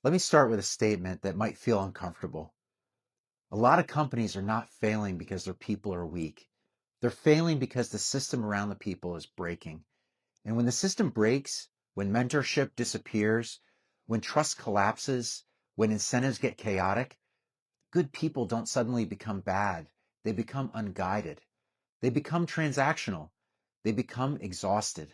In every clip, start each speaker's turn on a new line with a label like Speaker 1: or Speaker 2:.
Speaker 1: Let me start with a statement that might feel uncomfortable. A lot of companies are not failing because their people are weak. They're failing because the system around the people is breaking. And when the system breaks, when mentorship disappears, when trust collapses, when incentives get chaotic, good people don't suddenly become bad. They become unguided. They become transactional. They become exhausted.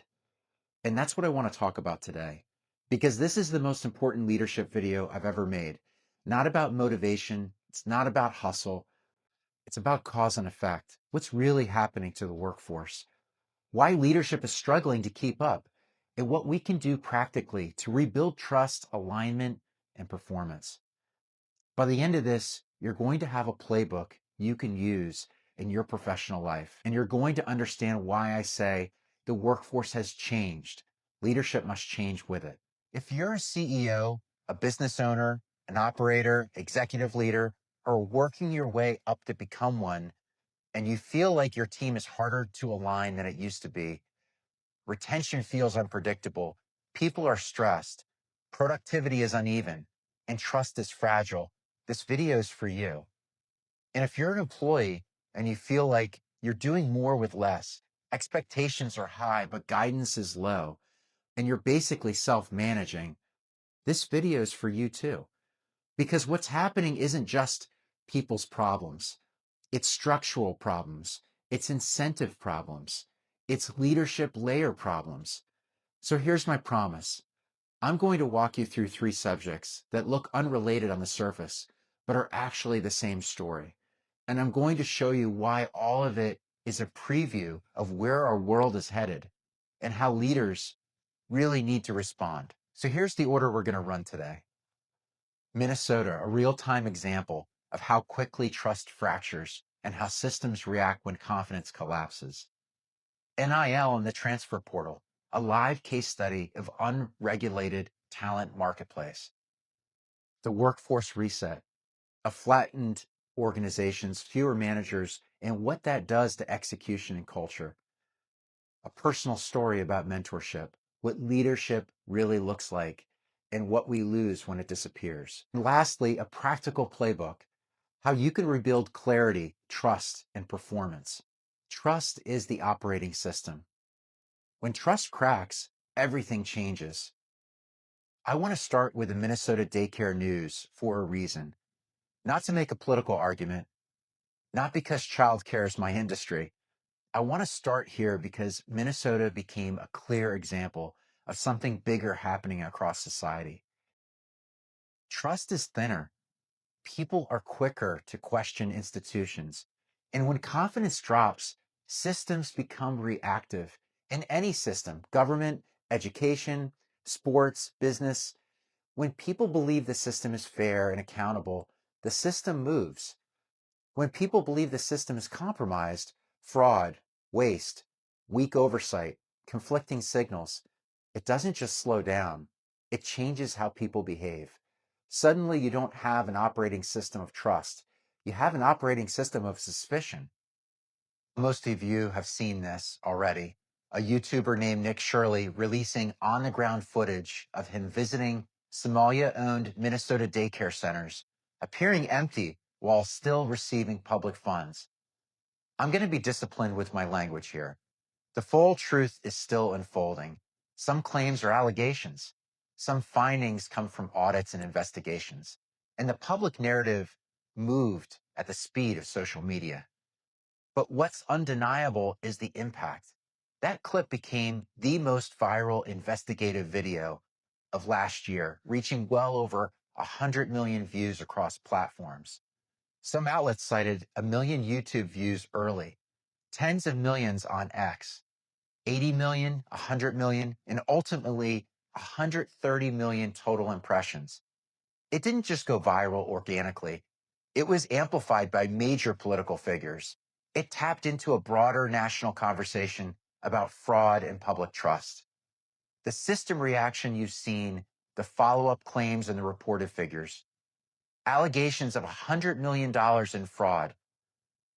Speaker 1: And that's what I want to talk about today, because this is the most important leadership video I've ever made. Not about motivation. It's not about hustle. It's about cause and effect. What's really happening to the workforce? Why leadership is struggling to keep up, and what we can do practically to rebuild trust, alignment, and performance. By the end of this, you're going to have a playbook you can use in your professional life, and you're going to understand why I say the workforce has changed. Leadership must change with it. If you're a CEO, a business owner, an operator, executive leader, or working your way up to become one, and you feel like your team is harder to align than it used to be, retention feels unpredictable, people are stressed, productivity is uneven, and trust is fragile, this video is for you. And if you're an employee and you feel like you're doing more with less, expectations are high, but guidance is low, and you're basically self-managing, this video is for you too. Because what's happening isn't just people's problems. It's structural problems. It's incentive problems. It's leadership layer problems. So here's my promise. I'm going to walk you through three subjects that look unrelated on the surface, but are actually the same story. And I'm going to show you why all of it is a preview of where our world is headed and how leaders really need to respond. So here's the order we're going to run today. Minnesota, a real-time example of how quickly trust fractures and how systems react when confidence collapses. NIL and the transfer portal, a live case study of unregulated talent marketplace. The workforce reset, a flattened organizations, fewer managers, and what that does to execution and culture. A personal story about mentorship, what leadership really looks like, and what we lose when it disappears. And lastly, a practical playbook, how you can rebuild clarity, trust, and performance. Trust is the operating system. When trust cracks, everything changes. I want to start with the Minnesota daycare news for a reason, not to make a political argument, not because childcare is my industry. I want to start here because Minnesota became a clear example of something bigger happening across society. Trust is thinner. People are quicker to question institutions. And when confidence drops, systems become reactive. In any system, government, education, sports, business, when people believe the system is fair and accountable, the system moves. When people believe the system is compromised, fraud, waste, weak oversight, conflicting signals, it doesn't just slow down, it changes how people behave. Suddenly, you don't have an operating system of trust. You have an operating system of suspicion. Most of you have seen this already. A YouTuber named Nick Shirley releasing on-the-ground footage of him visiting Somalia-owned Minnesota daycare centers, appearing empty while still receiving public funds. I'm going to be disciplined with my language here. The full truth is still unfolding. Some claims are allegations. Some findings come from audits and investigations. And the public narrative moved at the speed of social media. But what's undeniable is the impact. That clip became the most viral investigative video of last year, reaching well over 100 million views across platforms. Some outlets cited a million YouTube views early, tens of millions on X, 80 million, 100 million, and ultimately 130 million total impressions. It didn't just go viral organically. It was amplified by major political figures. It tapped into a broader national conversation about fraud and public trust. The system reaction you've seen, the follow-up claims and the reported figures, allegations of $100 million in fraud,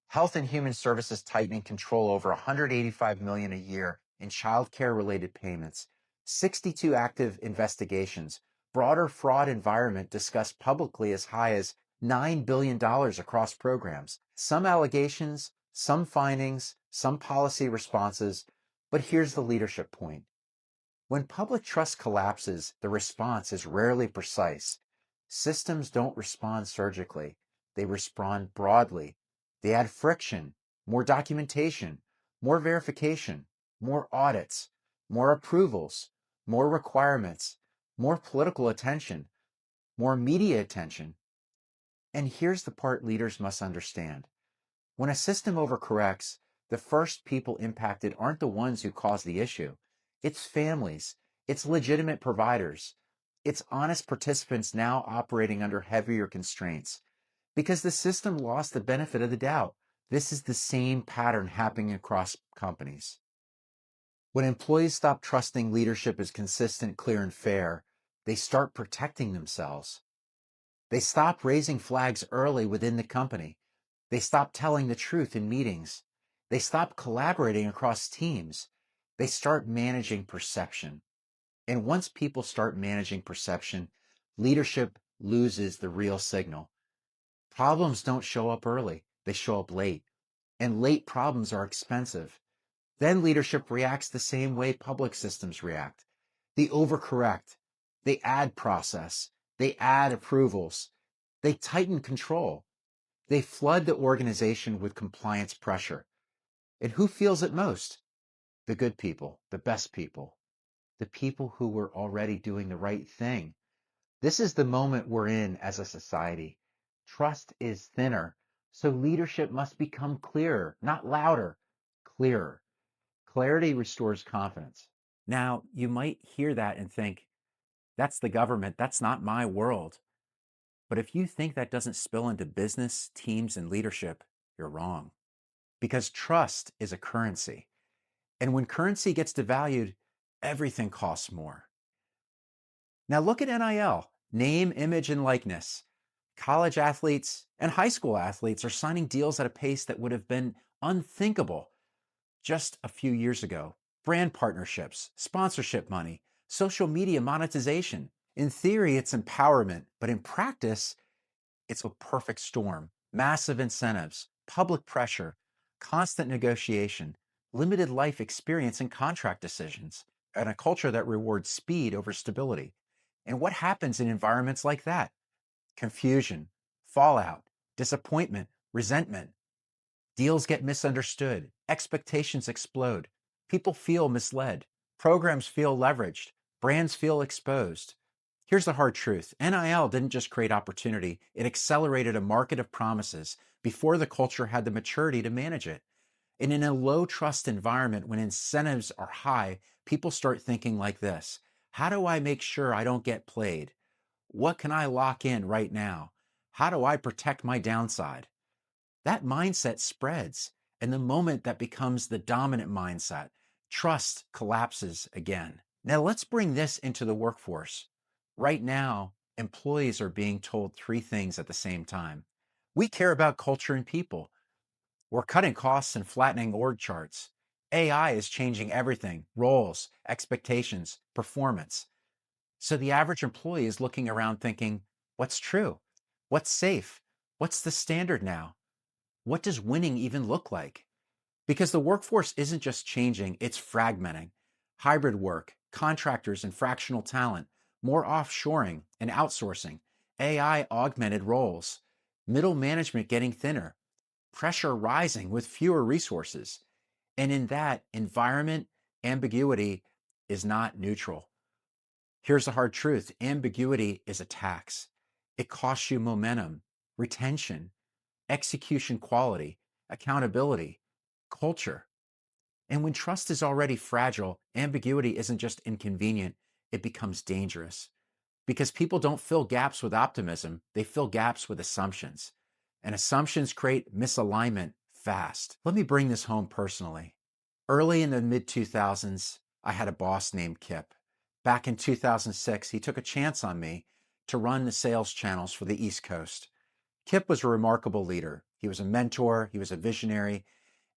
Speaker 1: Health and Human Services tightening control over $185 million a year in child care related payments, 62 active investigations, broader fraud environment discussed publicly as high as $9 billion across programs. Some allegations, some findings, some policy responses. But here's the leadership point. When public trust collapses, the response is rarely precise. Systems don't respond surgically. They respond broadly. They add friction, more documentation, more verification, more audits, more approvals, more requirements, more political attention, more media attention. And here's the part leaders must understand. When a system overcorrects, the first people impacted aren't the ones who caused the issue. It's families, it's legitimate providers, it's honest participants now operating under heavier constraints because the system lost the benefit of the doubt. This is the same pattern happening across companies. When employees stop trusting leadership is consistent, clear, and fair, they start protecting themselves. They stop raising flags early within the company. They stop telling the truth in meetings. They stop collaborating across teams. They start managing perception. And once people start managing perception, leadership loses the real signal. Problems don't show up early. They show up late. And late problems are expensive. Then leadership reacts the same way public systems react. They overcorrect. They add process. They add approvals. They tighten control. They flood the organization with compliance pressure. And who feels it most? The good people, the best people, the people who were already doing the right thing. This is the moment we're in as a society. Trust is thinner, so leadership must become clearer, not louder, clearer. Clarity restores confidence. Now, you might hear that and think, that's the government, that's not my world. But if you think that doesn't spill into business, teams, and leadership, you're wrong. Because trust is a currency. And when currency gets devalued, everything costs more. Now look at NIL, name, image, and likeness. College athletes and high school athletes are signing deals at a pace that would have been unthinkable just a few years ago. Brand partnerships, sponsorship money, social media monetization. In theory, it's empowerment, but in practice, it's a perfect storm. Massive incentives, public pressure, constant negotiation, limited life experience in contract decisions, and a culture that rewards speed over stability. And what happens in environments like that? Confusion, fallout, disappointment, resentment. Deals get misunderstood. Expectations explode. People feel misled. Programs feel leveraged. Brands feel exposed. Here's the hard truth. NIL didn't just create opportunity, it accelerated a market of promises before the culture had the maturity to manage it. And in a low trust environment, when incentives are high, people start thinking like this: how do I make sure I don't get played? What can I lock in right now? How do I protect my downside? That mindset spreads. And the moment that becomes the dominant mindset, trust collapses again. Now let's bring this into the workforce. Right now, employees are being told three things at the same time. We care about culture and people. We're cutting costs and flattening org charts. AI is changing everything: roles, expectations, performance. So the average employee is looking around thinking, what's true? What's safe? What's the standard now? What does winning even look like? Because the workforce isn't just changing, it's fragmenting. Hybrid work, contractors and fractional talent, more offshoring and outsourcing, AI augmented roles, middle management getting thinner, pressure rising with fewer resources. And in that environment, ambiguity is not neutral. Here's the hard truth: ambiguity is a tax. It costs you momentum, retention, execution quality, accountability, culture. And when trust is already fragile, ambiguity isn't just inconvenient, it becomes dangerous. Because people don't fill gaps with optimism, they fill gaps with assumptions. And assumptions create misalignment fast. Let me bring this home personally. Early in the mid 2000s, I had a boss named Kip. Back in 2006, he took a chance on me to run the sales channels for the East Coast. Kip was a remarkable leader. He was a mentor, he was a visionary,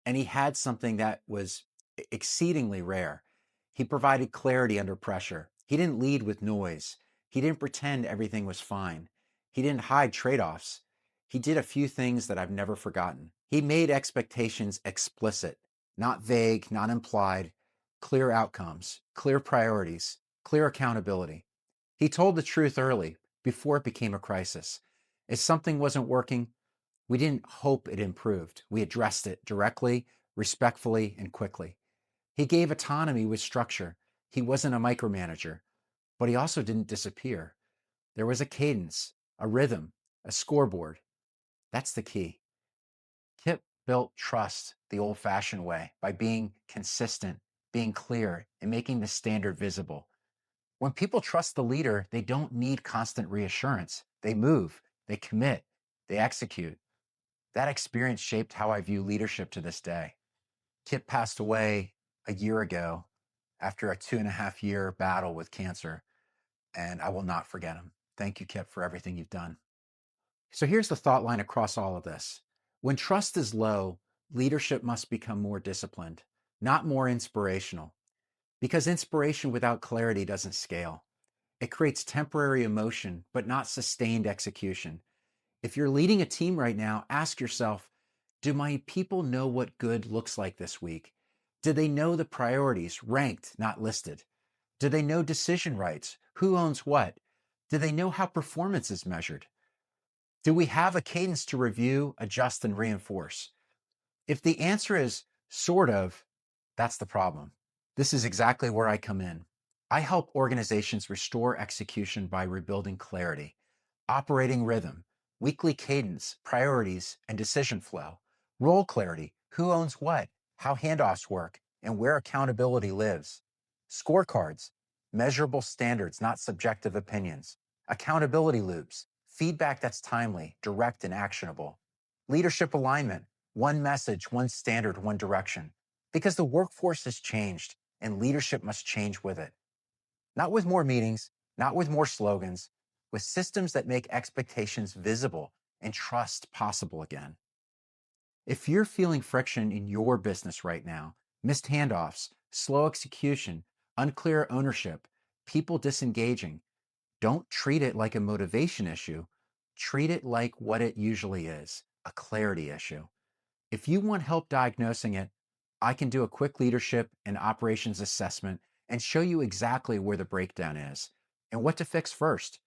Speaker 1: and he had something that was exceedingly rare. He provided clarity under pressure. He didn't lead with noise. He didn't pretend everything was fine. He didn't hide trade-offs. He did a few things that I've never forgotten. He made expectations explicit, not vague, not implied, clear outcomes, clear priorities, clear accountability. He told the truth early, before it became a crisis. If something wasn't working, we didn't hope it improved. We addressed it directly, respectfully, and quickly. He gave autonomy with structure. He wasn't a micromanager, but he also didn't disappear. There was a cadence, a rhythm, a scoreboard. That's the key. Kip built trust the old fashioned way by being consistent, being clear, and making the standard visible. When people trust the leader, they don't need constant reassurance. They move, they commit, they execute. That experience shaped how I view leadership to this day. Kip passed away a year ago after a 2.5 year battle with cancer, and I will not forget him. Thank you, Kip, for everything you've done. So here's the thought line across all of this. When trust is low, leadership must become more disciplined, not more inspirational, because inspiration without clarity doesn't scale. It creates temporary emotion, but not sustained execution. If you're leading a team right now, ask yourself, do my people know what good looks like this week? Do they know the priorities, ranked, not listed? Do they know decision rights? Who owns what? Do they know how performance is measured? Do we have a cadence to review, adjust, and reinforce? If the answer is sort of, that's the problem. This is exactly where I come in. I help organizations restore execution by rebuilding clarity, operating rhythm, weekly cadence, priorities, and decision flow, role clarity, who owns what, how handoffs work, and where accountability lives, scorecards, measurable standards, not subjective opinions, accountability loops, feedback that's timely, direct, and actionable, leadership alignment, one message, one standard, one direction. Because the workforce has changed and leadership must change with it. Not with more meetings, not with more slogans, with systems that make expectations visible and trust possible again. If you're feeling friction in your business right now, missed handoffs, slow execution, unclear ownership, people disengaging, don't treat it like a motivation issue. Treat it like what it usually is, a clarity issue. If you want help diagnosing it, I can do a quick leadership and operations assessment and show you exactly where the breakdown is and what to fix first.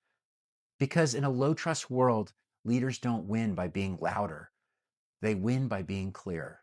Speaker 1: Because in a low trust world, leaders don't win by being louder. They win by being clear.